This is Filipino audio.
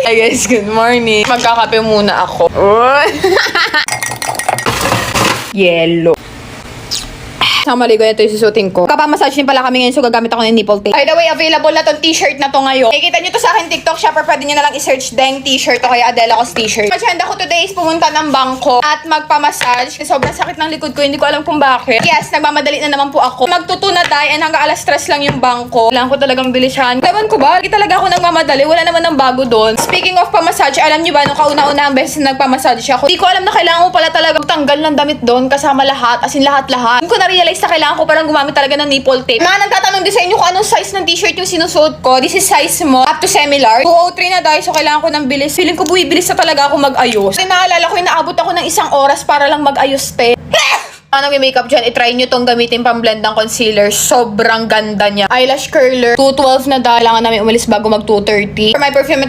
Hi guys, good morning. Magkakape muna ako. Yellow. Maligo na ito yung susutin ko. Kapamassage din pala kami ngayon, so gagamit ako ng nipple tape. By the way, available na tong t-shirt na to ngayon. Nakikita nyo to sa akin TikTok shopper, pwede nyo na lang i-search Deng t-shirt o kaya Adela Cos t-shirt. Agenda ko today is pumunta ng bangko at magpamassage. Sobrang sakit ng likod ko, hindi ko alam kung bakit. Yes, nagmamadali na naman po ako. Magtuto na tayo and hanggang alas 3 lang yung bangko. Kailangan ko talagang bilisan. Ewan ko ba, hindi talaga ako nagmamadali. Wala naman ng bago doon. Speaking of pamassage, alam nyo ba, nung kauna-una ang beses na nagpamassage ako, hindi ko alam na kailangan ko pala talaga tanggal ng damit doon kasama lahat, as in lahat-lahat. Hindi ko na-realize na kailangan ko parang gumamit talaga ng nipple tape. Mga nagtatanong din sa inyo kung anong size ng t-shirt yung sinusuot ko. This is size mo up to semi-large. 203 na dahil, so kailangan ko ng bilis. Feeling ko buwibilis na talaga ako mag-ayos. Kasi naalala ko yung naabot ako ng 1 oras para lang mag-ayos, te. Nag-makeup dyan, i-try nyo tong gamitin pang blend ng concealer. Sobrang ganda niya. Eyelash curler, 212 na dahil. Kailangan namin umalis bago mag 2:30. For my perfume